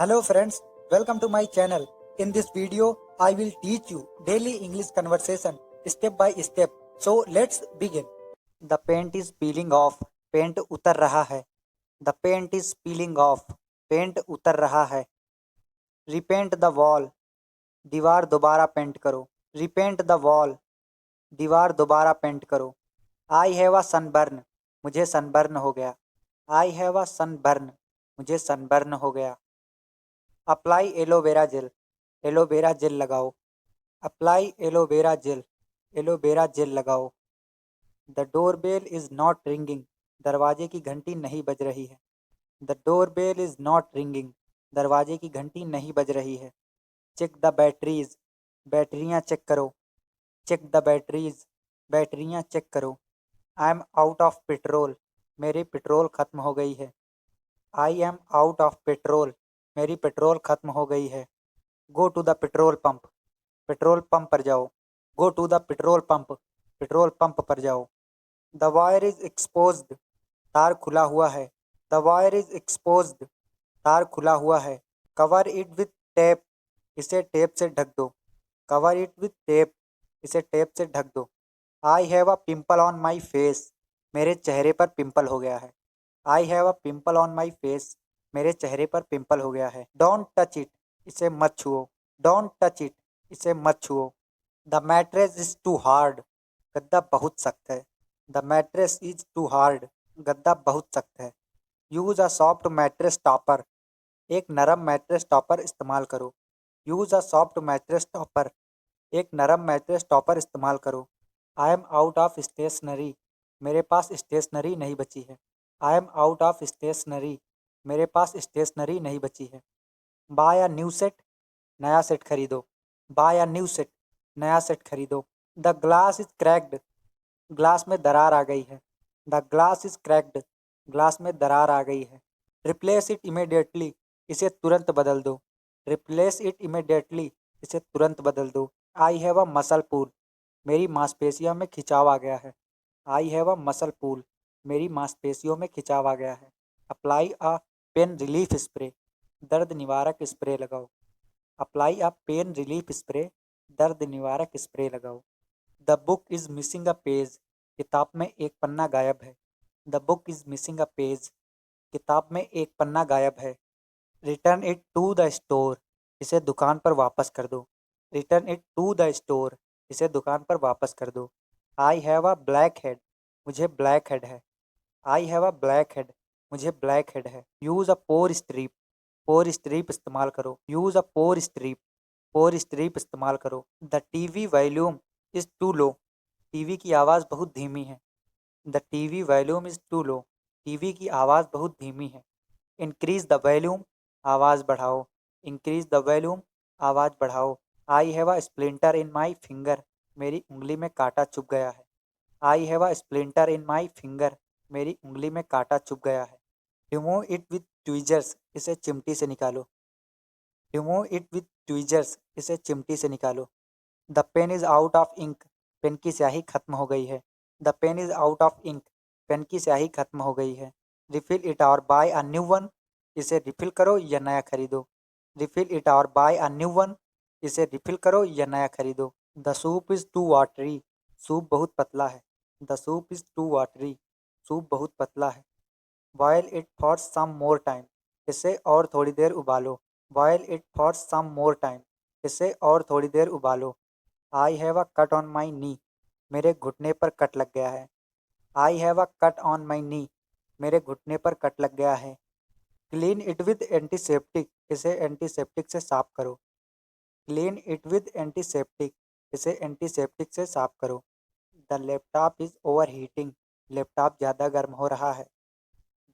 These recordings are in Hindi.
Hello friends, welcome to my channel. In this video, I will teach you daily English conversation step by step. So let's begin. The paint is peeling off. Paint उतर रहा है. The paint is peeling off. Paint उतर रहा है. Repaint the wall. दीवार दोबारा पेंट करो. Repaint the wall. दीवार दोबारा पेंट करो. I have a sunburn. मुझे सनबर्न हो गया. I have a sunburn. मुझे सनबर्न हो गया. Apply aloe vera gel. Aloe vera gel लगाओ. Apply aloe vera gel. Aloe vera gel लगाओ. The door bell is not ringing. दरवाजे की घंटी नहीं बज रही है. The door bell is not ringing. दरवाजे की घंटी नहीं बज रही है. Check the batteries. बैटरियां चेक करो. Check the batteries. बैटरियां चेक करो. I am out of petrol. मेरी पेट्रोल खत्म हो गई है. I am out of petrol. मेरी पेट्रोल खत्म हो गई है. Go to the petrol pump. Petrol pump पर जाओ. Go to the petrol pump. Petrol pump पर जाओ. The wire is exposed. तार खुला हुआ है. The wire is exposed. तार खुला हुआ है. Cover it with tape. इसे टेप से ढक दो. Cover it with tape. इसे टेप से ढक दो. I have a pimple on my face. मेरे चेहरे पर पिंपल हो गया है. I have a pimple on my face. मेरे चेहरे पर पिंपल हो गया है. Don't touch it. इसे मत छुओ. Don't touch it. इसे मत छुओ. The mattress is too hard. गद्दा बहुत सख्त है. The mattress is too hard. गद्दा बहुत सख्त है. Use a soft mattress topper. एक नरम मैट्रेस टॉपर इस्तेमाल करो. Use a soft mattress topper. एक नरम मैट्रेस टॉपर इस्तेमाल करो. I am out of stationery. मेरे पास स्टेशनरी नहीं बची है. I am out of stationery. मेरे पास स्टेशनरी नहीं बची है. Buy a new set. नया सेट खरीदो. Buy a new set. नया सेट खरीदो. The glass is cracked. Glass में दरार आ गई है. The glass is cracked. Glass में दरार आ गई है. Replace it immediately. इसे तुरंत बदल दो. Replace it immediately. इसे तुरंत बदल दो. I have a muscle pool. मेरी मांसपेशियों में खिंचाव आ गया है. I have a muscle pool. मेरी मांसपेशियों में खिंचाव आ गया है. अप्लाई अ पेन रिलीफ स्प्रे. दर्द निवारक स्प्रे लगाओ. अप्लाई अ पेन रिलीफ स्प्रे. दर्द निवारक स्प्रे लगाओ. The book is missing a page. किताब में एक पन्ना गायब है. The book is missing a page. किताब में एक पन्ना गायब है. Return it to the store. इसे दुकान पर वापस कर दो. Return it to the store. इसे दुकान पर वापस कर दो. I have a blackhead. मुझे ब्लैक हेड है. I have a blackhead. मुझे ब्लैक हेड है. Use a pore strip. Pore strip इस्तेमाल करो. Use a pore strip. Pore strip इस्तेमाल करो. The TV volume is too low. TV की आवाज़ बहुत धीमी है. The TV volume is too low. TV की आवाज़ बहुत धीमी है. Increase the volume. आवाज़ बढ़ाओ. Increase the volume. आवाज़ बढ़ाओ. I have a splinter in my finger. मेरी उंगली में कांटा चुभ गया है. I have a splinter in my finger. मेरी उंगली में कांटा चुभ गया है. Remove it with tweezers. इसे चिमटी से निकालो. Remove it with tweezers. इसे चिमटी से निकालो. The pen is out of ink. Pen की स्याही खत्म हो गई है. The pen is out of ink. Pen की स्याही खत्म हो गई है. Refill it or buy a new one. इसे रिफिल करो या नया खरीदो. Refill it or buy a new one. इसे रिफिल करो या नया खरीदो. The soup is too watery. Soup बहुत पतला है. The soup is too watery. Soup बहुत पतला है. Boil it for some more time. इसे और थोड़ी देर उबालो. Boil it for some more time. इसे और थोड़ी देर उबालो. I have a cut on my knee. मेरे घुटने पर कट लग गया है. I have a cut on my knee. मेरे घुटने पर कट लग गया है. Clean it with antiseptic. इसे एंटीसेप्टिक से साफ करो. Clean it with antiseptic. इसे एंटीसेप्टिक से साफ करो. The laptop is over heating. Laptop ज़्यादा गर्म हो रहा है.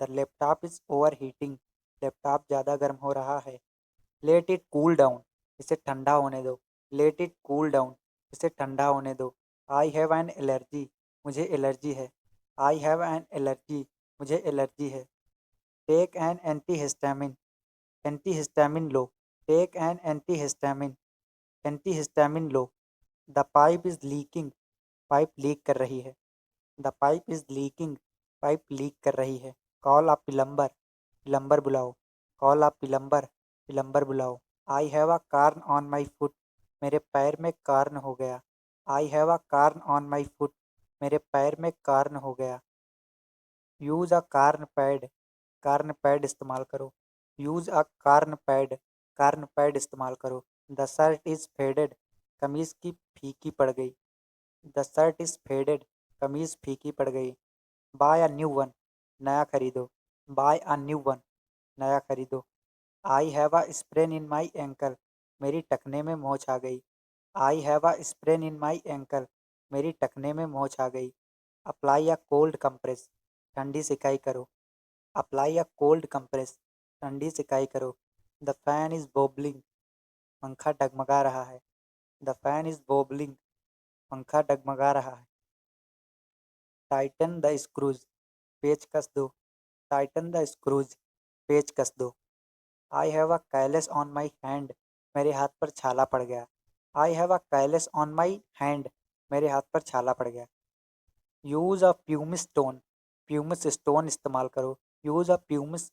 The laptop is over heating. Laptop ज़्यादा गर्म हो रहा है. Let it cool down. इसे ठंडा होने दो. Let it cool down. इसे ठंडा होने दो. I have an allergy. मुझे एलर्जी है. I have an allergy. मुझे एलर्जी है. Take an antihistamine. एंटीहिस्टामिन लो. Take an antihistamine. एंटीहिस्टामिन लो. The pipe is leaking. Pipe leak कर रही है. The pipe is leaking. Pipe leak कर रही है. कॉल अ प्लम्बर. प्लम्बर बुलाओ. कॉल अ प्लम्बर. प्लम्बर बुलाओ। I have a corn on my foot, मेरे पैर में कार्न हो गया। I have a corn on my foot, मेरे पैर में कार्न हो गया। यूज़ अ कार्न पैड इस्तेमाल करो। यूज़ अ कार्न पैड इस्तेमाल करो। द शर्ट इज़ फेडेड, कमीज़ की फीकी पड़ गई। द शर्ट इज़ फेडेड, कमीज़ फीकी पड़ गई। बाय अ न्यू वन, नया खरीदो। बाय अ न्यू वन, नया खरीदो। आई have a sprain in my ankle, मेरी टखने में मोच आ गई। आई have a sprain in my ankle, मेरी टखने में मोच आ गई। अप्लाई अ कोल्ड कंप्रेस, ठंडी सिकाई करो। अप्लाई अ कोल्ड कंप्रेस, ठंडी सिकाई करो। द फैन इज़ बोबलिंग, पंखा डगमगा रहा है। द फैन इज़ बोबलिंग, पंखा डगमगा रहा है। टाइटन द स्क्रूज, पेच कस दो। टाइटन द स्क्रूज, पेच कस दो। I have a callus on my hand, मेरे हाथ पर छाला पड़ गया। I have a callus on my hand, मेरे हाथ पर छाला पड़ गया। यूज़ अ प्यूमिस स्टोन इस्तेमाल करो। यूज़ अ प्यूमिस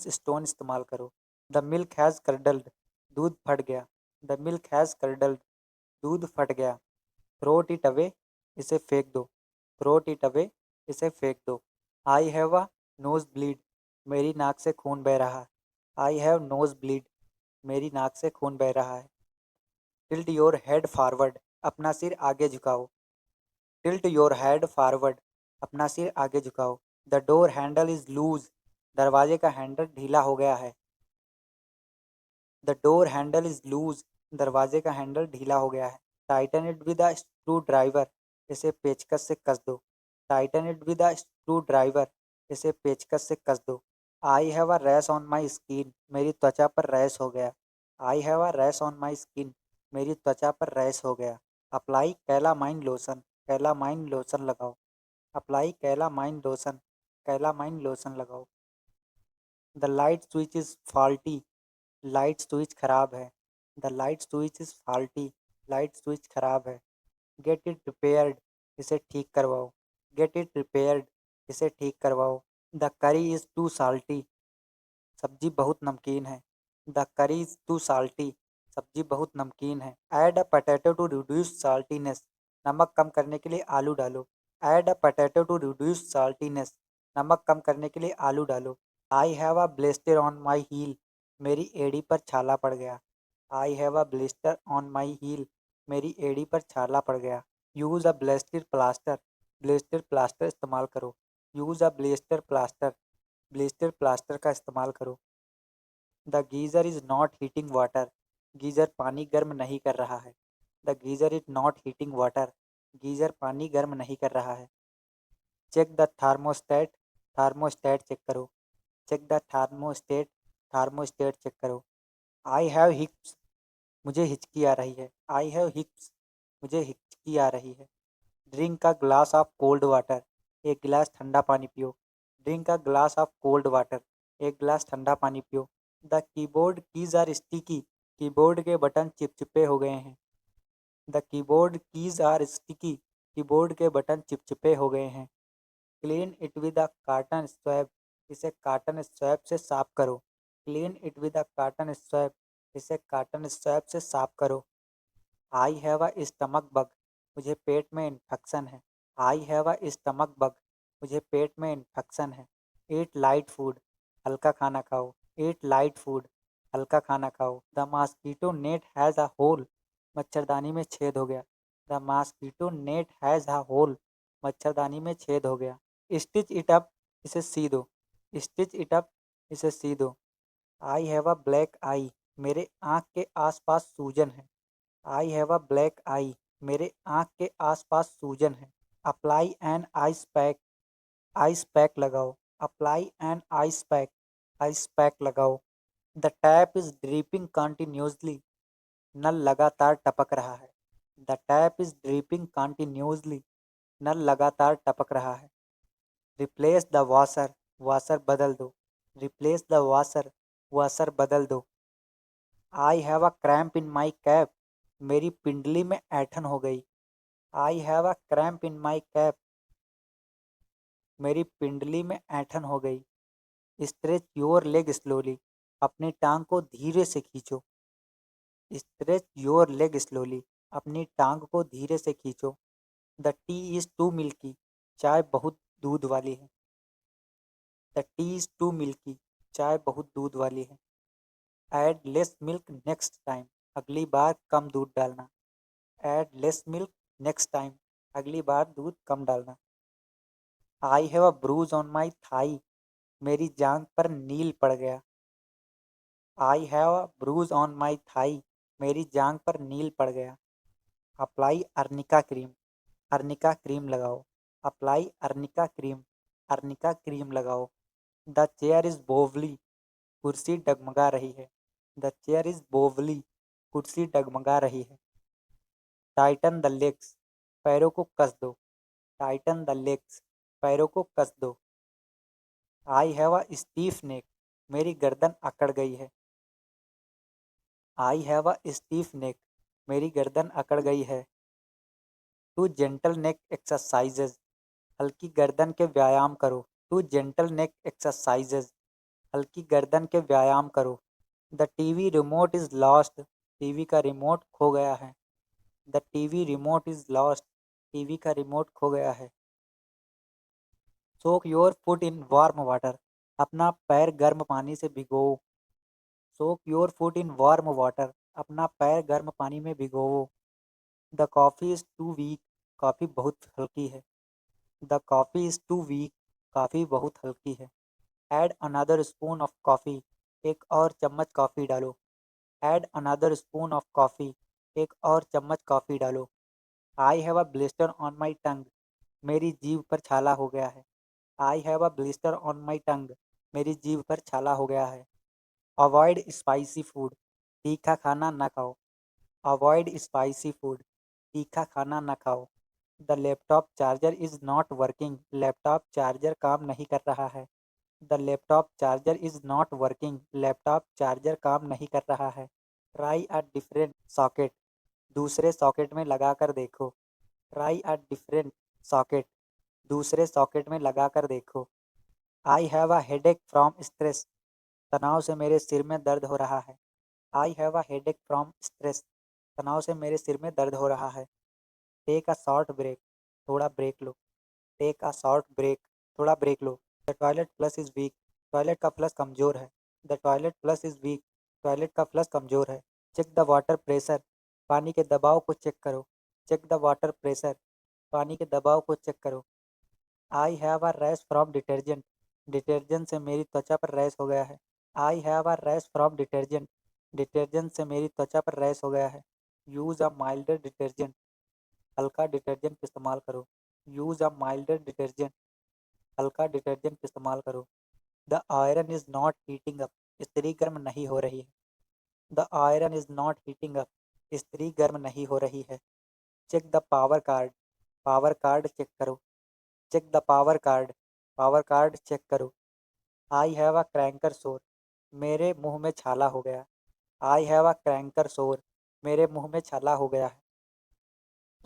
स्टोन इस्तेमाल करो। द मिल्क हैज़ कर्डल्ड, दूध फट गया। द मिल्क हैज़ कर्डल्ड, दूध फट गया। थ्रोट इट अवे, इसे फेंक दो। थ्रोट इट अवे, इसे फेंक दो। I have a nose bleed, मेरी नाक से खून बह रहा है। आई हैव नोज ब्लीड, मेरी नाक से खून बह रहा है। टिल्ट योर हेड फॉरवर्ड, अपना सिर आगे झुकाओ। टिल्ट योर हेड फॉरवर्ड, अपना सिर आगे झुकाओ। The door handle is loose, दरवाजे का हैंडल ढीला हो गया है। The door handle is loose, दरवाजे का हैंडल ढीला हो गया है। Tighten it with a screwdriver, इसे पेचकस से कस दो। Tighten it with a screwdriver, इसे पेचकस से कस दो। I have a rash on my skin, मेरी त्वचा पर रैश हो गया। I have a rash on my skin, मेरी त्वचा पर रैश हो गया। Apply calamine lotion, calamine lotion लगाओ। Apply calamine lotion, calamine lotion लगाओ। The light switch is faulty, light switch खराब है। The light switch is faulty, light switch खराब है। गेट इट रिपेयर्ड, इसे ठीक करवाओ। गेट इट रिपेयर्ड, इसे ठीक करवाओ। द करी इज़ टू साल्टी, सब्जी बहुत नमकीन है। द करी इज़ टू साल्टी, सब्जी बहुत नमकीन है। Add a potato to reduce saltiness, नमक कम करने के लिए आलू डालो। Add a potato to reduce saltiness, नमक कम करने के लिए आलू डालो। I have a blister on my heel, मेरी एड़ी पर छाला पड़ गया। I have a blister on my heel, मेरी एड़ी पर छाला पड़ गया। Use a blister plaster, blister plaster इस्तेमाल करो। Use a blister plaster, blister plaster का इस्तेमाल करो। The geyser is not heating water, geyser पानी गर्म नहीं कर रहा है। The geyser is not heating water, geyser पानी गर्म नहीं कर रहा है। चेक द थार्मोस्टेट, थार्मोस्टेट चेक करो। चेक द थार्मोस्टेट, थार्मोस्टेट चेक करो। आई हैव हिक्स, मुझे हिचकी आ रही है। आई हैव हिक्स, मुझे हिचकी आ रही है। Drink a glass of cold water, एक गिलास ठंडा पानी पियो। Drink a glass of cold water, एक गिलास ठंडा पानी पियो। The keyboard keys are sticky, keyboard के बटन चिपचिपे हो गए हैं। The keyboard keys are sticky, keyboard के बटन चिपचिपे हो गए हैं। Clean it with a cotton swab, इसे कार्टन स्वैप से साफ करो। Clean it with a cotton swab, इसे कार्टन स्वैप से साफ करो। I have a stomach bug, मुझे पेट में इन्फेक्शन है। I have a stomach bug, मुझे पेट में इन्फेक्शन है। ईट लाइट फूड, हल्का खाना खाओ। ईट लाइट फूड, हल्का खाना खाओ। The mosquito net has a hole, मच्छरदानी में छेद हो गया। The mosquito net has a hole, मच्छरदानी में छेद हो गया। स्टिच इट अप, इसे सी दो। स्टिच इट अप, इसे सी दो। आई हैव अ ब्लैक आई, मेरे आँख के आसपास सूजन है। आई हैव अ ब्लैक आई, मेरे आँख के आसपास सूजन है। Apply an ice pack, ice pack लगाओ। Apply an ice pack, ice pack लगाओ। The tap is dripping continuously, नल लगातार टपक रहा है। The tap is dripping continuously, नल लगातार टपक रहा है। रिप्लेस द वॉशर, वॉशर बदल दो। रिप्लेस द वॉशर, वॉशर बदल दो। I have a cramp in my cap, मेरी पिंडली में ऐंठन हो गई। आई have a cramp in my cap, मेरी पिंडली में ऐंठन हो गई। स्ट्रेच योर लेग स्लोली, अपनी टांग को धीरे से खींचो। स्ट्रेच योर लेग स्लोली, अपनी टांग को धीरे से खींचो। The tea is too milky, चाय बहुत दूध वाली है। The tea is too milky, चाय बहुत दूध वाली है। Add less milk next time, अगली बार कम दूध डालना। Add less milk next time, अगली बार दूध कम डालना। I have a bruise on my thigh, मेरी जांघ पर नील पड़ गया। I have a bruise on my thigh, मेरी जांघ पर नील पड़ गया। Apply arnica cream, arnica cream लगाओ। Apply arnica cream, arnica cream लगाओ। द चेयर इज बोवली, कुर्सी डगमगा रही है। द चेयर इज बोवली, कुर्सी डगमगा रही है। टाइटन द लेग्स, पैरों को कस दो। टाइटन द लेग्स, पैरों को कस दो। आई हैव अ स्टीफ नेक, मेरी गर्दन अकड़ गई है। आई हैव अ स्टीफ नेक, मेरी गर्दन अकड़ गई है। टू जेंटल नेक एक्सरसाइजेज, हल्की गर्दन के व्यायाम करो। टू जेंटल नेक एक्सरसाइजेज, हल्की गर्दन के व्यायाम करो। The TV remote is lost, TV का रिमोट खो गया है। The TV remote is lost, TV का रिमोट खो गया है। Soak your foot in warm water, अपना पैर गर्म पानी से भिगोओ। Soak your foot in warm water, अपना पैर गर्म पानी में भिगोओ। The coffee is too weak, coffee बहुत हल्की है। The coffee is too weak, coffee बहुत हल्की है। Add another spoon of coffee, एक और चम्मच कॉफ़ी डालो। Add another spoon of coffee, एक और चम्मच कॉफ़ी डालो। I have a blister on my tongue, मेरी जीभ पर छाला हो गया है। I have a blister on my tongue, मेरी जीभ पर छाला हो गया है। अवॉइड स्पाइसी फूड, तीखा खाना न खाओ। अवॉइड स्पाइसी फूड, तीखा खाना न खाओ। The laptop charger is not working, laptop charger काम नहीं कर रहा है। The laptop charger is not working, laptop charger काम नहीं कर रहा है। ट्राई अ डिफरेंट सॉकेट, दूसरे सॉकेट में लगा कर देखो। ट्राई अ डिफरेंट सॉकेट, दूसरे सॉकेट में लगा कर देखो। आई have a headache from stress, तनाव से मेरे सिर में दर्द हो रहा है। I have a headache from stress, तनाव से मेरे सिर में दर्द हो रहा है। टेक अ शॉर्ट ब्रेक, थोड़ा ब्रेक लो। टेक अ शॉर्ट ब्रेक, थोड़ा ब्रेक लो। The toilet flush is weak, toilet का फ्लश कमज़ोर है। The toilet flush is weak, toilet का फ्लश कमज़ोर है। चेक द वाटर प्रेशर, पानी के दबाव को चेक करो। चेक द वाटर प्रेशर, पानी के दबाव को चेक करो। I have a rash from detergent, detergent से मेरी त्वचा पर रैश हो गया है। I have a rash from detergent, detergent से मेरी त्वचा पर रैश हो गया है। यूज़ अ माइल्डर डिटर्जेंट, हल्का डिटर्जेंट इस्तेमाल करो। यूज़ अ माइल्डर डिटर्जेंट, हल्का डिटर्जेंट इस्तेमाल करो। The iron is not heating up, इस्त्री गर्म नहीं हो रही है। The iron is not heating up, इस्त्री गर्म नहीं हो रही है। Check the power cord, power cord check करो। Check the power cord, power cord check करो। आई हैव अ क्रैंकर सोर, मेरे मुंह में छाला हो गया। आई हैव अ क्रैंकर सोर, मेरे मुंह में छाला हो गया है।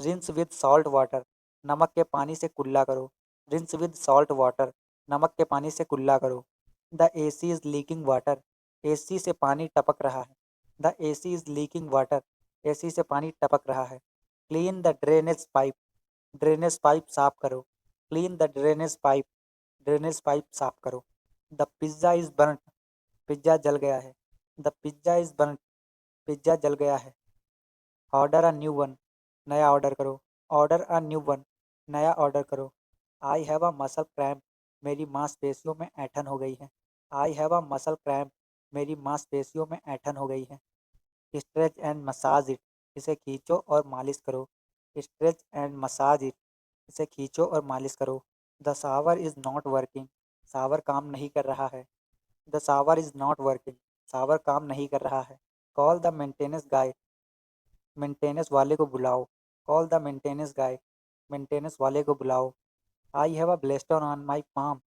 रिंस विद सॉल्ट वाटर, नमक के पानी से कुल्ला करो। रिंस विद सॉल्ट वाटर, नमक के पानी से कुल्ला करो। The AC is leaking water, AC से पानी टपक रहा है। The AC is leaking water, AC से पानी टपक रहा है। Clean the drainage pipe, drainage pipe साफ करो। Clean the drainage pipe, drainage pipe साफ करो। द पिज़्ज़ा इज़ बर्nt, पिज़्ज़ा जल गया है। द पिज़्ज़ा इज़ बर्nt, पिज़्ज़ा जल गया है। ऑर्डर अ न्यू वन, नया ऑर्डर करो। ऑर्डर अ न्यू वन, नया ऑर्डर करो। I have a muscle cramp, मेरी मांसपेशियों में ऐंठन हो गई है। I have a muscle cramp, मेरी मांसपेशियों में ऐंठन हो गई है। स्ट्रेच एंड मसाज इट, इसे खींचो और मालिश करो। स्ट्रेच एंड मसाज इट, इसे खींचो और मालिश करो। The shower is not working, shower काम नहीं कर रहा है। द shower is not working, shower काम नहीं कर रहा है। Call the maintenance guy, maintenance वाले को बुलाओ। Call the maintenance guy, maintenance वाले को बुलाओ। I have a blister on my palm,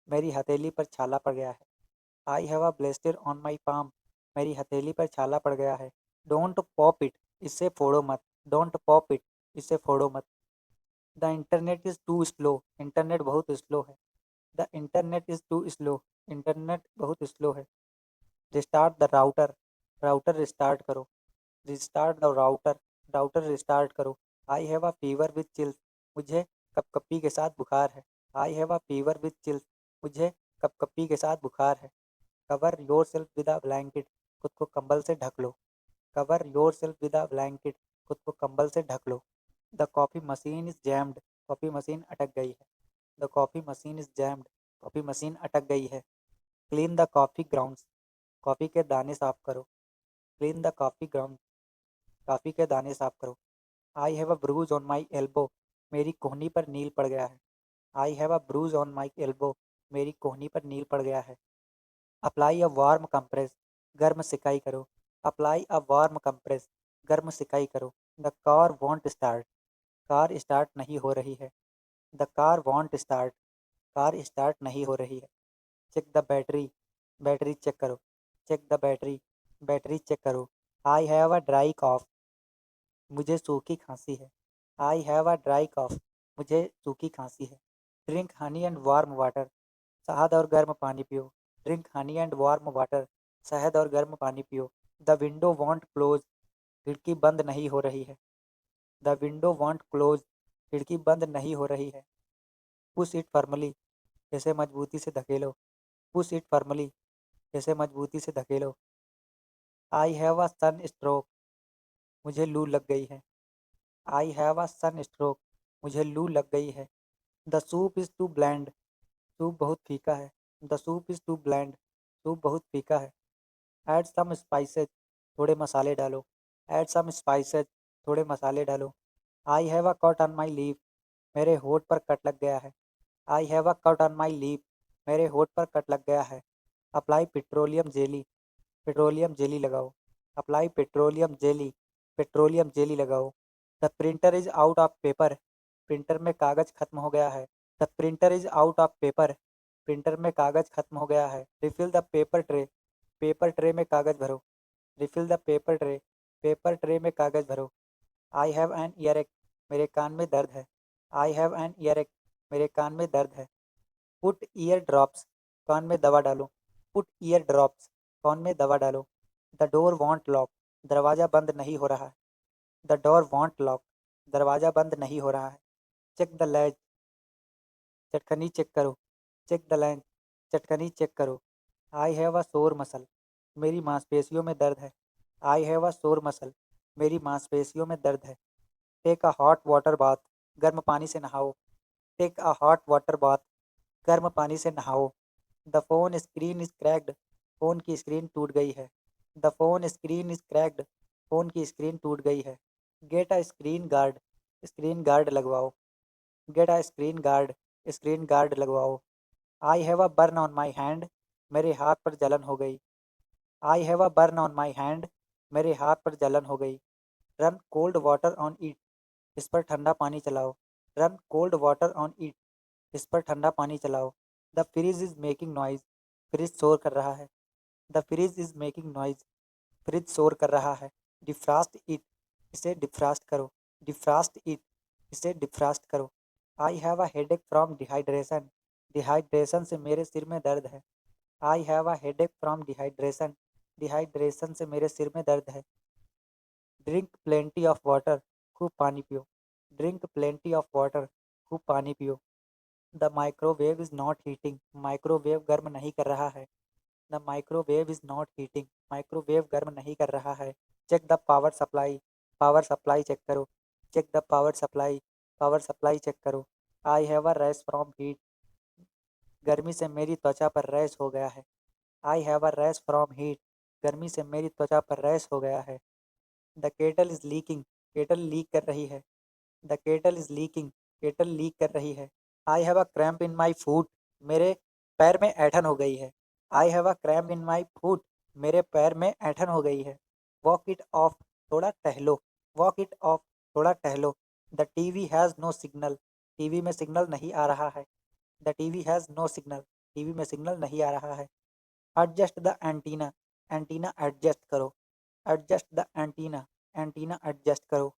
मेरी हथेली पर छाला पड़ गया है। I have a blister on my palm, मेरी हथेली पर छाला पड़ गया है। डोंट पॉप इट, इससे फोड़ो मत। डोंट पॉप इट, इससे फोड़ो मत। The internet is too slow, internet बहुत स्लो है। The internet is too slow, internet बहुत स्लो है। Restart the router, router restart करो। Restart the router, router restart करो। I have a fever with chills, मुझे कपकपी के साथ बुखार है। I have a fever with chills, मुझे कपकपी के साथ बुखार है। Cover yourself with a blanket, खुद को कंबल से ढक लो। Cover yourself with a blanket, खुद को कंबल से ढक लो। The coffee machine is jammed, coffee machine अटक गई है। The coffee machine is jammed, coffee machine अटक गई है। Clean the coffee grounds, coffee के दाने साफ करो। Clean the coffee ground, coffee के दाने साफ करो। I have a bruise on my elbow, मेरी कोहनी पर नील पड़ गया है। I have a bruise on my elbow, मेरी कोहनी पर नील पड़ गया है। अप्लाई अ वार्म कंप्रेस, गर्म सिकाई करो। अप्लाई अ वार्म कंप्रेस, गर्म सिकाई करो। The car won't start, car start नहीं हो रही है। The car won't start, car start नहीं हो रही है। Check the battery, battery check करो। Check the battery, battery check करो। आई हैव अ ड्राई कॉफ, मुझे सूखी खांसी है। आई हैव अ ड्राई कॉफ, मुझे सूखी खांसी है। Drink honey and warm water, शहद और गर्म पानी पियो। Drink honey and warm water, शहद और गर्म पानी पियो। द विंडो वॉन्ट क्लोज, खिड़की बंद नहीं हो रही है। द विंडो वॉन्ट क्लोज, खिड़की बंद नहीं हो रही है। पुश इट फर्मली, इसे मजबूती से धकेलो। पुश इट फर्मली, इसे मजबूती से धकेलो। आई हैव अ सन स्ट्रोक, मुझे लू लग गई है। I have a sun stroke, मुझे लू लग गई है। The soup is too bland, soup बहुत फीका है। The soup is too bland, soup बहुत फीका है। ऐड सम स्पाइसेस, थोड़े मसाले डालो। ऐड सम स्पाइसेस, थोड़े मसाले डालो। I have a cut on my lip, मेरे होठ पर कट लग गया है। I have a cut on my lip, मेरे होठ पर कट लग गया है। Apply petroleum jelly, petroleum jelly लगाओ। Apply petroleum jelly, petroleum jelly लगाओ। The printer is out of paper, printer में कागज़ खत्म हो गया है। The printer is out of paper, printer में कागज़ खत्म हो गया है। Refill the paper tray, paper tray में कागज़ भरो। Refill the paper tray, paper tray में कागज़ भरो। आई हैव एन ईयरएक, मेरे कान में दर्द है। आई हैव एन ईयरएक, मेरे कान में दर्द है। पुट ईयर ड्रॉप्स, कान में दवा डालो। पुट ईयर ड्रॉप्स, कान में दवा डालो। द डोर वॉन्ट लॉक, दरवाज़ा बंद नहीं हो रहा है। द डोर वॉन्ट लॉक, दरवाज़ा बंद नहीं हो रहा है। चेक द लैच, चटकनी चेक करो। चेक द लैच, चटकनी चेक करो। आई हैव अ सोर मसल, मेरी मांसपेशियों में दर्द है। आई हैव अ सोर मसल, मेरी मांसपेशियों में दर्द है। Take a hot water bath, गर्म पानी से नहाओ। टेक अ हॉट वाटर बाथ, गर्म पानी से नहाओ। The phone screen is cracked, phone की स्क्रीन टूट गई है। The phone screen is cracked, phone की स्क्रीन टूट गई है। Get a screen guard, screen guard लगवाओ। Get a screen guard, screen guard लगवाओ। I have a burn on my hand, मेरे हाथ पर जलन हो गई। आई have a burn on my hand, मेरे हाथ पर जलन हो गई। Run cold water on it, इस पर ठंडा पानी चलाओ। Run cold water on it, इस पर ठंडा पानी चलाओ। The fridge is making noise, fridge शोर कर रहा है। The fridge is making noise, fridge शोर कर रहा है। डिफ्रास्ट इट, इसे डिफ्रास्ट करो। डिफ्रास्ट इट, इसे डिफ्रास्ट करो। I have a headache from dehydration, dehydration से मेरे सिर में दर्द है। I have a headache from dehydration, dehydration से मेरे सिर में दर्द है। ड्रिंक प्लेंटी ऑफ वाटर, खूब पानी पियो। ड्रिंक प्लेंटी ऑफ वाटर, खूब पानी पियो। The microwave is not heating, microwave गर्म नहीं कर रहा है। The microwave is not heating, microwave गर्म नहीं कर रहा है। Check the power supply, power supply check करो। Check the power supply, power supply check करो। I have a rash from heat, गर्मी से मेरी त्वचा पर रैश हो गया है। I have a rash from heat, गर्मी से मेरी त्वचा पर रैश हो गया है। The kettle is leaking, kettle leak कर रही है। The kettle is leaking, kettle leak कर रही है। आई हैव अ क्रैम्प इन माई फूट, मेरे पैर में ऐंठन हो गई है। आई हैव अ क्रैम्प इन माई फूट, मेरे पैर में ऐंठन हो गई है। वॉक इट ऑफ, थोड़ा टहलो। वॉक इट ऑफ, थोड़ा टहलो। The TV has no signal, TV में सिग्नल नहीं आ रहा है। The TV has no signal, TV में सिग्नल नहीं आ रहा है। Adjust the antenna, antenna adjust करो। Adjust the antenna, antenna adjust करो।